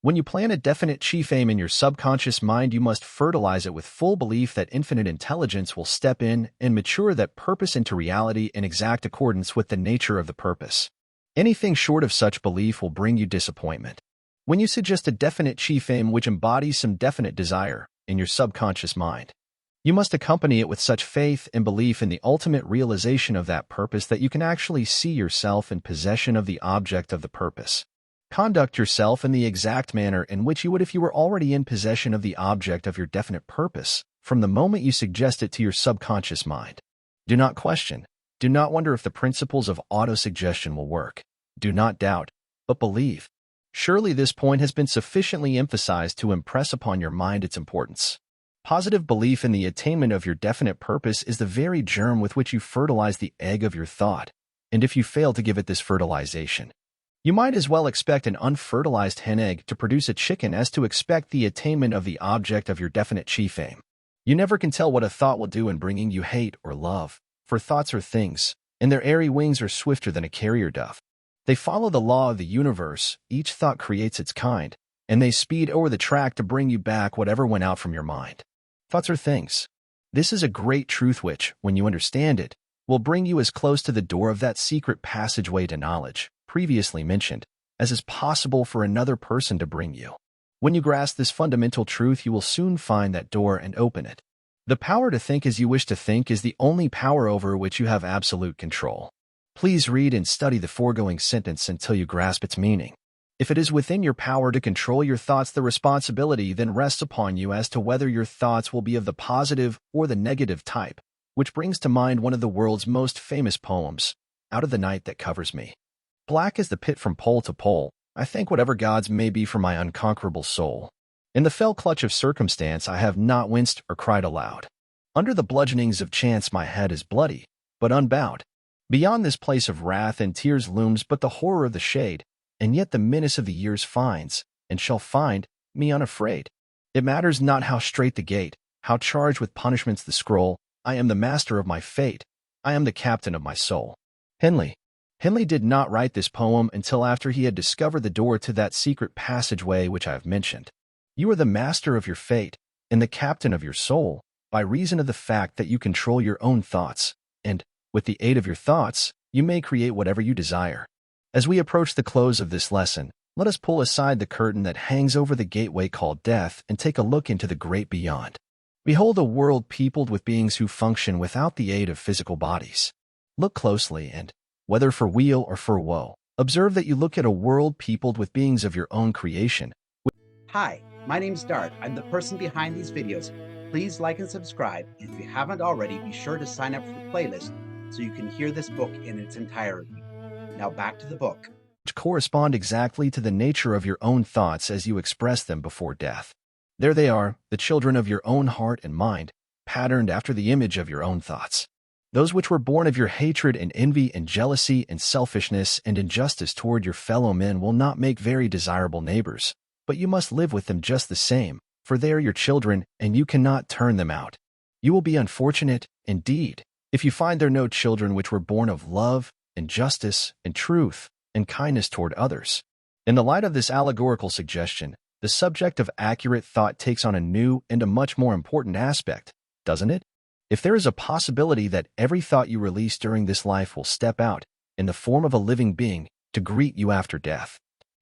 When you plan a definite chief aim in your subconscious mind, you must fertilize it with full belief that infinite intelligence will step in and mature that purpose into reality in exact accordance with the nature of the purpose. Anything short of such belief will bring you disappointment. When you suggest a definite chief aim which embodies some definite desire in your subconscious mind, you must accompany it with such faith and belief in the ultimate realization of that purpose that you can actually see yourself in possession of the object of the purpose. Conduct yourself in the exact manner in which you would if you were already in possession of the object of your definite purpose from the moment you suggest it to your subconscious mind. Do not question. Do not wonder if the principles of autosuggestion will work. Do not doubt, but believe. Surely this point has been sufficiently emphasized to impress upon your mind its importance. Positive belief in the attainment of your definite purpose is the very germ with which you fertilize the egg of your thought, and if you fail to give it this fertilization, you might as well expect an unfertilized hen egg to produce a chicken as to expect the attainment of the object of your definite chief aim. You never can tell what a thought will do in bringing you hate or love, for thoughts are things, and their airy wings are swifter than a carrier dove. They follow the law of the universe, each thought creates its kind, and they speed over the track to bring you back whatever went out from your mind. Thoughts are things. This is a great truth which, when you understand it, will bring you as close to the door of that secret passageway to knowledge, previously mentioned, as is possible for another person to bring you. When you grasp this fundamental truth, you will soon find that door and open it. The power to think as you wish to think is the only power over which you have absolute control. Please read and study the foregoing sentence until you grasp its meaning. If it is within your power to control your thoughts, the responsibility then rests upon you as to whether your thoughts will be of the positive or the negative type, which brings to mind one of the world's most famous poems, Out of the Night That Covers Me. Black is the pit from pole to pole. I thank whatever gods may be for my unconquerable soul. In the fell clutch of circumstance I have not winced or cried aloud. Under the bludgeonings of chance my head is bloody, but unbowed. Beyond this place of wrath and tears looms but the horror of the shade, and yet the menace of the years finds, and shall find, me unafraid. It matters not how strait the gate, how charged with punishments the scroll, I am the master of my fate, I am the captain of my soul. Henley did not write this poem until after he had discovered the door to that secret passageway which I have mentioned. You are the master of your fate and the captain of your soul by reason of the fact that you control your own thoughts, and, with the aid of your thoughts, you may create whatever you desire. As we approach the close of this lesson, let us pull aside the curtain that hangs over the gateway called death and take a look into the great beyond. Behold a world peopled with beings who function without the aid of physical bodies. Look closely and, whether for weal or for woe, observe that you look at a world peopled with beings of your own creation. Hi, my name's Dart. I'm the person behind these videos. Please like and subscribe, and if you haven't already, be sure to sign up for the playlist so you can hear this book in its entirety. Now back to the book. Which correspond exactly to the nature of your own thoughts as you express them before death. There they are, the children of your own heart and mind, patterned after the image of your own thoughts. Those which were born of your hatred and envy and jealousy and selfishness and injustice toward your fellow men will not make very desirable neighbors, but you must live with them just the same, for they are your children and you cannot turn them out. You will be unfortunate, indeed, if you find there no children which were born of love and justice and truth and kindness toward others. In the light of this allegorical suggestion, the subject of accurate thought takes on a new and a much more important aspect, doesn't it? If there is a possibility that every thought you release during this life will step out, in the form of a living being, to greet you after death,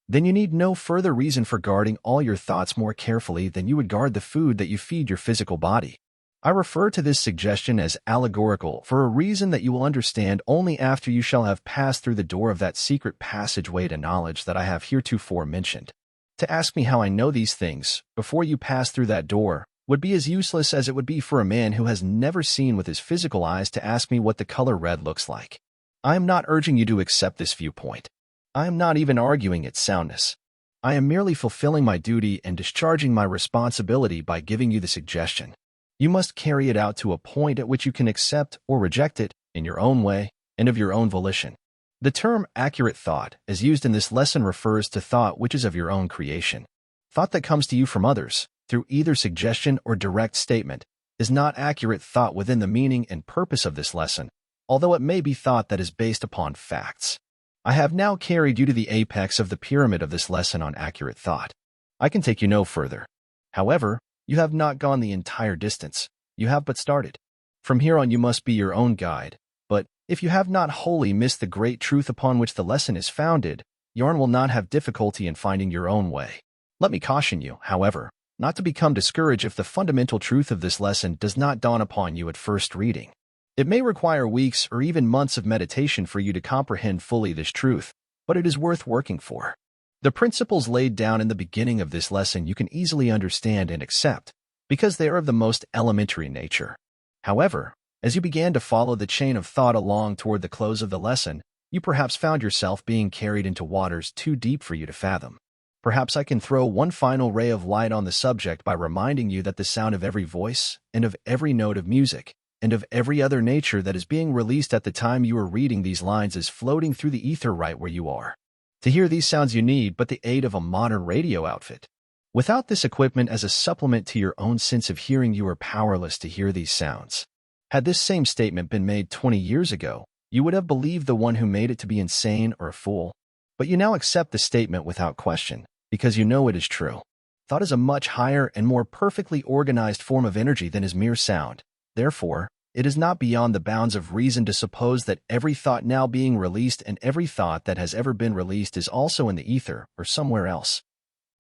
then you need no further reason for guarding all your thoughts more carefully than you would guard the food that you feed your physical body. I refer to this suggestion as allegorical for a reason that you will understand only after you shall have passed through the door of that secret passageway to knowledge that I have heretofore mentioned. To ask me how I know these things, before you pass through that door, would be as useless as it would be for a man who has never seen with his physical eyes to ask me what the color red looks like. I am not urging you to accept this viewpoint. I am not even arguing its soundness. I am merely fulfilling my duty and discharging my responsibility by giving you the suggestion. You must carry it out to a point at which you can accept or reject it in your own way and of your own volition. The term accurate thought, as used in this lesson, refers to thought which is of your own creation. Thought that comes to you from others, through either suggestion or direct statement, is not accurate thought within the meaning and purpose of this lesson, although it may be thought that is based upon facts. I have now carried you to the apex of the pyramid of this lesson on accurate thought. I can take you no further. However, you have not gone the entire distance. You have but started. From here on you must be your own guide. But if you have not wholly missed the great truth upon which the lesson is founded, Yarn will not have difficulty in finding your own way. Let me caution you, however, not to become discouraged if the fundamental truth of this lesson does not dawn upon you at first reading. It may require weeks or even months of meditation for you to comprehend fully this truth, but it is worth working for. The principles laid down in the beginning of this lesson you can easily understand and accept, because they are of the most elementary nature. However, as you began to follow the chain of thought along toward the close of the lesson, you perhaps found yourself being carried into waters too deep for you to fathom. Perhaps I can throw one final ray of light on the subject by reminding you that the sound of every voice, and of every note of music, and of every other nature that is being released at the time you are reading these lines is floating through the ether right where you are. To hear these sounds you need but the aid of a modern radio outfit. Without this equipment as a supplement to your own sense of hearing, you are powerless to hear these sounds. Had this same statement been made 20 years ago, you would have believed the one who made it to be insane or a fool. But you now accept the statement without question, because you know it is true. Thought is a much higher and more perfectly organized form of energy than is mere sound. Therefore, it is not beyond the bounds of reason to suppose that every thought now being released and every thought that has ever been released is also in the ether or somewhere else,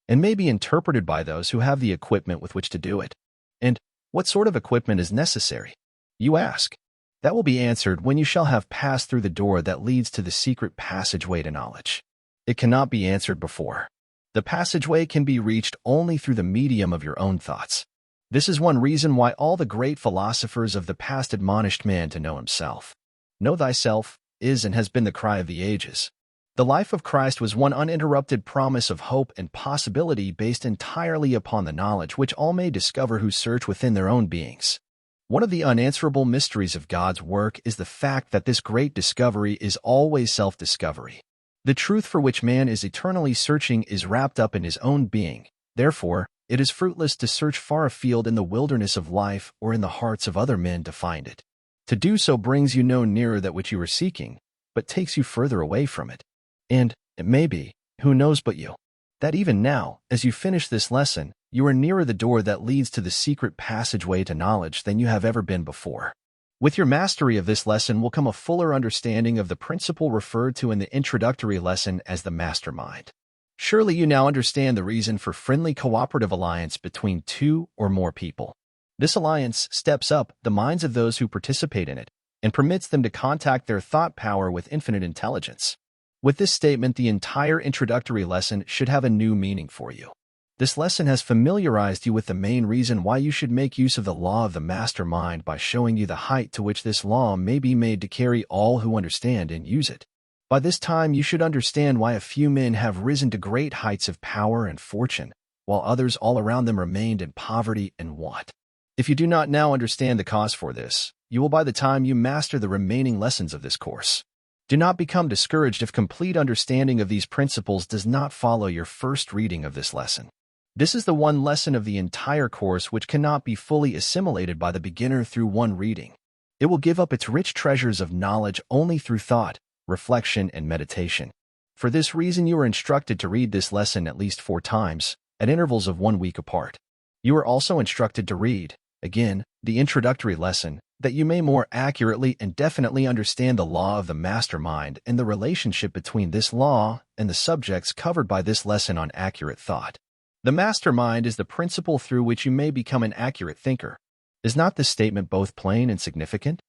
and may be interpreted by those who have the equipment with which to do it. And what sort of equipment is necessary? You ask. That will be answered when you shall have passed through the door that leads to the secret passageway to knowledge. It cannot be answered before. The passageway can be reached only through the medium of your own thoughts. This is one reason why all the great philosophers of the past admonished man to know himself. Know thyself is and has been the cry of the ages. The life of Christ was one uninterrupted promise of hope and possibility based entirely upon the knowledge which all may discover who search within their own beings. One of the unanswerable mysteries of God's work is the fact that this great discovery is always self-discovery. The truth for which man is eternally searching is wrapped up in his own being. Therefore, it is fruitless to search far afield in the wilderness of life or in the hearts of other men to find it. To do so brings you no nearer that which you are seeking, but takes you further away from it. And, it may be, who knows but you, that even now, as you finish this lesson, you are nearer the door that leads to the secret passageway to knowledge than you have ever been before. With your mastery of this lesson will come a fuller understanding of the principle referred to in the introductory lesson as the mastermind. Surely you now understand the reason for friendly cooperative alliance between two or more people. This alliance steps up the minds of those who participate in it and permits them to contact their thought power with infinite intelligence. With this statement, the entire introductory lesson should have a new meaning for you. This lesson has familiarized you with the main reason why you should make use of the law of the mastermind by showing you the height to which this law may be made to carry all who understand and use it. By this time, you should understand why a few men have risen to great heights of power and fortune, while others all around them remained in poverty and want. If you do not now understand the cause for this, you will by the time you master the remaining lessons of this course. Do not become discouraged if complete understanding of these principles does not follow your first reading of this lesson. This is the one lesson of the entire course which cannot be fully assimilated by the beginner through one reading. It will give up its rich treasures of knowledge only through thought, reflection, and meditation. For this reason, you are instructed to read this lesson at least 4 times, at intervals of 1 week apart. You are also instructed to read, again, the introductory lesson, that you may more accurately and definitely understand the law of the mastermind and the relationship between this law and the subjects covered by this lesson on accurate thought. The mastermind is the principle through which you may become an accurate thinker. Is not this statement both plain and significant?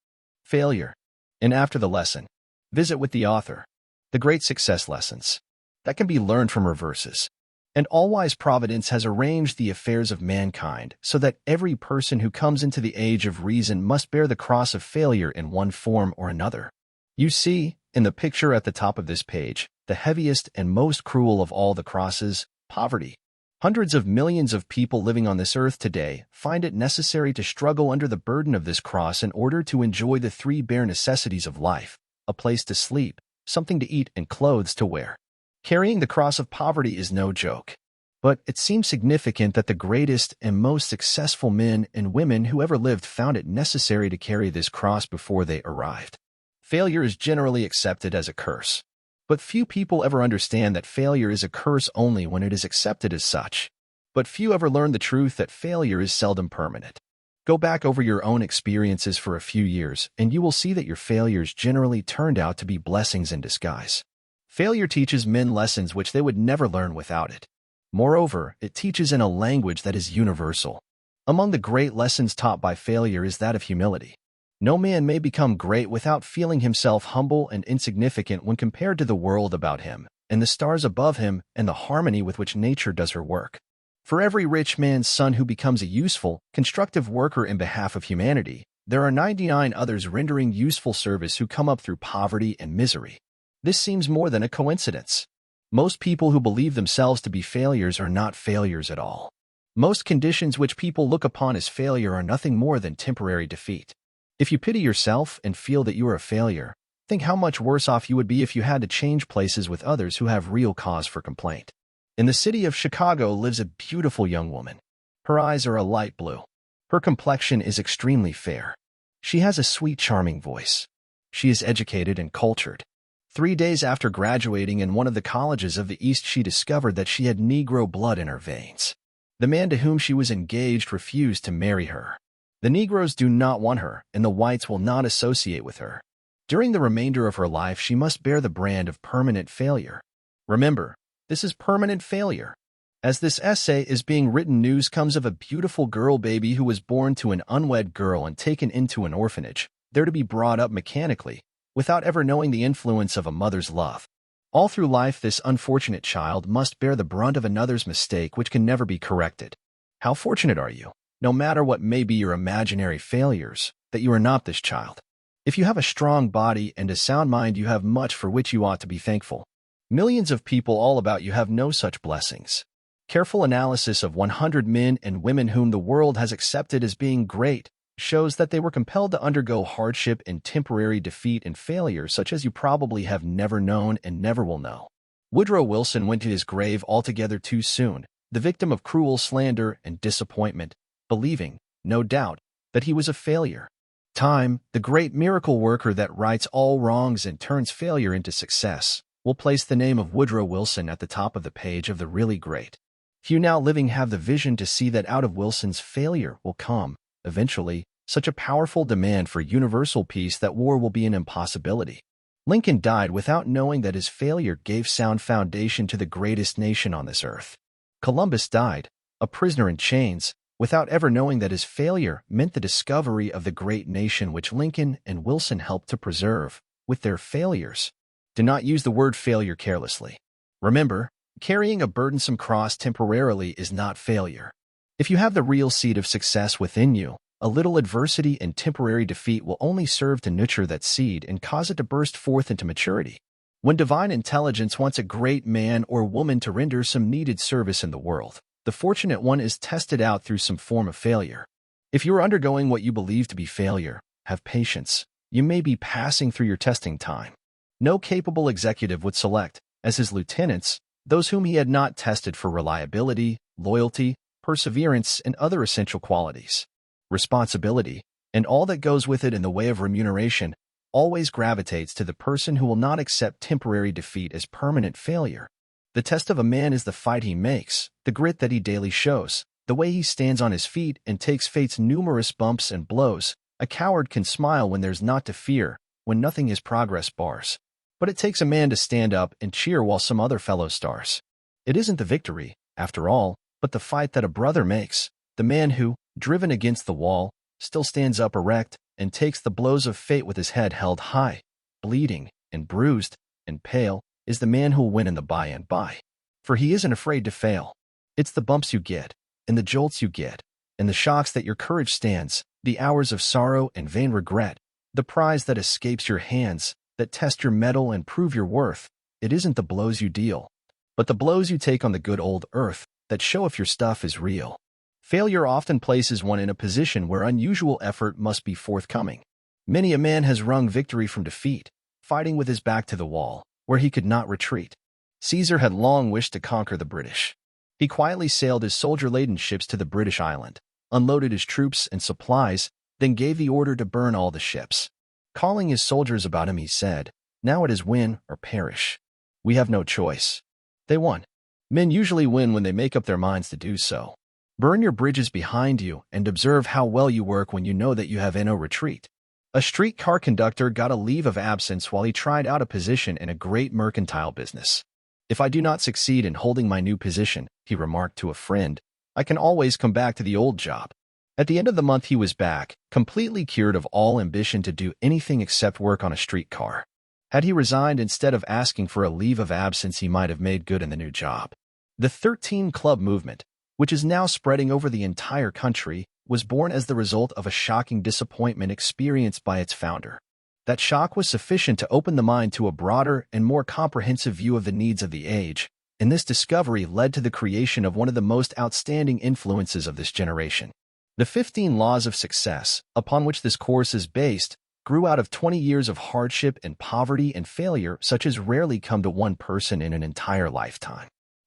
Failure. And after the lesson, visit with the author. The great success lessons that can be learned from reverses. And all-wise providence has arranged the affairs of mankind so that every person who comes into the age of reason must bear the cross of failure in one form or another. You see, in the picture at the top of this page, the heaviest and most cruel of all the crosses, poverty. Hundreds of millions of people living on this earth today find it necessary to struggle under the burden of this cross in order to enjoy the 3 bare necessities of life: a place to sleep, something to eat, and clothes to wear. Carrying the cross of poverty is no joke. But it seems significant that the greatest and most successful men and women who ever lived found it necessary to carry this cross before they arrived. Failure is generally accepted as a curse. But few people ever understand that failure is a curse only when it is accepted as such. But few ever learn the truth that failure is seldom permanent. Go back over your own experiences for a few years, and you will see that your failures generally turned out to be blessings in disguise. Failure teaches men lessons which they would never learn without it. Moreover, it teaches in a language that is universal. Among the great lessons taught by failure is that of humility. No man may become great without feeling himself humble and insignificant when compared to the world about him, and the stars above him, and the harmony with which nature does her work. For every rich man's son who becomes a useful, constructive worker in behalf of humanity, there are 99 others rendering useful service who come up through poverty and misery. This seems more than a coincidence. Most people who believe themselves to be failures are not failures at all. Most conditions which people look upon as failure are nothing more than temporary defeat. If you pity yourself and feel that you are a failure, think how much worse off you would be if you had to change places with others who have real cause for complaint. In the city of Chicago lives a beautiful young woman. Her eyes are a light blue. Her complexion is extremely fair. She has a sweet, charming voice. She is educated and cultured. 3 days after graduating in one of the colleges of the East, she discovered that she had Negro blood in her veins. The man to whom she was engaged refused to marry her. The Negroes do not want her, and the whites will not associate with her. During the remainder of her life, she must bear the brand of permanent failure. Remember, this is permanent failure. As this essay is being written, news comes of a beautiful girl baby who was born to an unwed girl and taken into an orphanage, there to be brought up mechanically, without ever knowing the influence of a mother's love. All through life, this unfortunate child must bear the brunt of another's mistake which can never be corrected. How fortunate are you, no matter what may be your imaginary failures, that you are not this child. If you have a strong body and a sound mind, you have much for which you ought to be thankful. Millions of people all about you have no such blessings. Careful analysis of 100 men and women whom the world has accepted as being great shows that they were compelled to undergo hardship and temporary defeat and failure such as you probably have never known and never will know. Woodrow Wilson went to his grave altogether too soon, the victim of cruel slander and disappointment, believing, no doubt, that he was a failure. Time, the great miracle worker that rights all wrongs and turns failure into success, will place the name of Woodrow Wilson at the top of the page of the really great. Few now living have the vision to see that out of Wilson's failure will come, eventually, such a powerful demand for universal peace that war will be an impossibility. Lincoln died without knowing that his failure gave sound foundation to the greatest nation on this earth. Columbus died, a prisoner in chains, without ever knowing that his failure meant the discovery of the great nation which Lincoln and Wilson helped to preserve, with their failures. Do not use the word failure carelessly. Remember, carrying a burdensome cross temporarily is not failure. If you have the real seed of success within you, a little adversity and temporary defeat will only serve to nurture that seed and cause it to burst forth into maturity. When divine intelligence wants a great man or woman to render some needed service in the world, the fortunate one is tested out through some form of failure. If you are undergoing what you believe to be failure, have patience. You may be passing through your testing time. No capable executive would select, as his lieutenants, those whom he had not tested for reliability, loyalty, perseverance, and other essential qualities. Responsibility, and all that goes with it in the way of remuneration, always gravitates to the person who will not accept temporary defeat as permanent failure. The test of a man is the fight he makes, the grit that he daily shows, the way he stands on his feet and takes fate's numerous bumps and blows. A coward can smile when there's naught to fear, when nothing his progress bars. But it takes a man to stand up and cheer while some other fellow stars. It isn't the victory, after all, but the fight that a brother makes, the man who, driven against the wall, still stands up erect and takes the blows of fate with his head held high, bleeding and bruised and pale, is the man who'll win in the by and by. For he isn't afraid to fail. It's the bumps you get, and the jolts you get, and the shocks that your courage stands, the hours of sorrow and vain regret, the prize that escapes your hands, that test your mettle and prove your worth. It isn't the blows you deal, but the blows you take on the good old earth, that show if your stuff is real. Failure often places one in a position where unusual effort must be forthcoming. Many a man has wrung victory from defeat, fighting with his back to the wall, where he could not retreat. Caesar had long wished to conquer the British. He quietly sailed his soldier-laden ships to the British island, unloaded his troops and supplies, then gave the order to burn all the ships. Calling his soldiers about him, he said, "Now it is win or perish. We have no choice." They won. Men usually win when they make up their minds to do so. Burn your bridges behind you and observe how well you work when you know that you have no retreat. A streetcar conductor got a leave of absence while he tried out a position in a great mercantile business. "If I do not succeed in holding my new position," he remarked to a friend, "I can always come back to the old job." At the end of the month he was back, completely cured of all ambition to do anything except work on a streetcar. Had he resigned instead of asking for a leave of absence, he might have made good in the new job. The 13 Club movement, which is now spreading over the entire country, was born as the result of a shocking disappointment experienced by its founder. That shock was sufficient to open the mind to a broader and more comprehensive view of the needs of the age, and this discovery led to the creation of one of the most outstanding influences of this generation. The 15 Laws of Success, upon which this course is based, grew out of 20 years of hardship and poverty and failure such as rarely come to one person in an entire lifetime.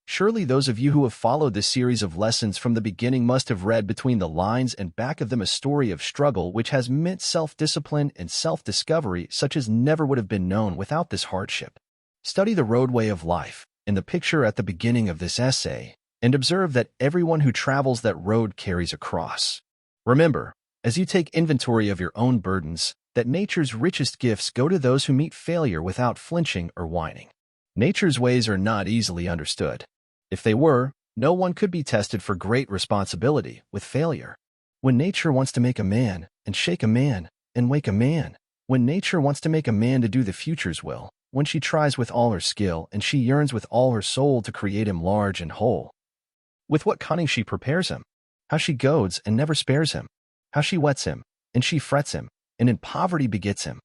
Surely those of you who have followed this series of lessons from the beginning must have read between the lines and back of them a story of struggle which has meant self-discipline and self-discovery such as never would have been known without this hardship. Study the roadway of life, in the picture at the beginning of this essay, and observe that everyone who travels that road carries a cross. Remember, as you take inventory of your own burdens, that nature's richest gifts go to those who meet failure without flinching or whining. Nature's ways are not easily understood. If they were, no one could be tested for great responsibility with failure. When nature wants to make a man, and shake a man, and wake a man, when nature wants to make a man to do the future's will, when she tries with all her skill and she yearns with all her soul to create him large and whole. With what cunning she prepares him, how she goads and never spares him, how she whets him, and she frets him, and in poverty begets him.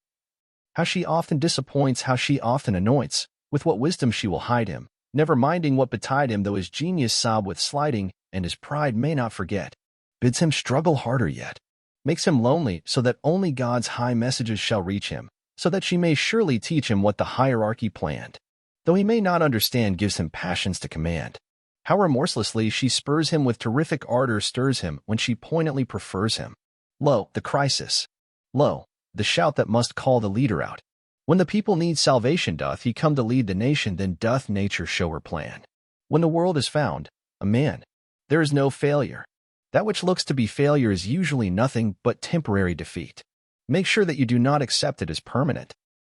How she often disappoints, how she often anoints, with what wisdom she will hide him, never minding what betide him, though his genius sob with slighting, and his pride may not forget, bids him struggle harder yet, makes him lonely so that only God's high messages shall reach him, so that she may surely teach him what the hierarchy planned. Though he may not understand, gives him passions to command. How remorselessly she spurs him with terrific ardor, stirs him when she poignantly prefers him. Lo, the crisis. Lo, the shout that must call the leader out. When the people need salvation, doth he come to lead the nation, then doth nature show her plan. When the world is found, a man, there is no failure. That which looks to be failure is usually nothing but temporary defeat. Make sure that you do not accept it as permanent.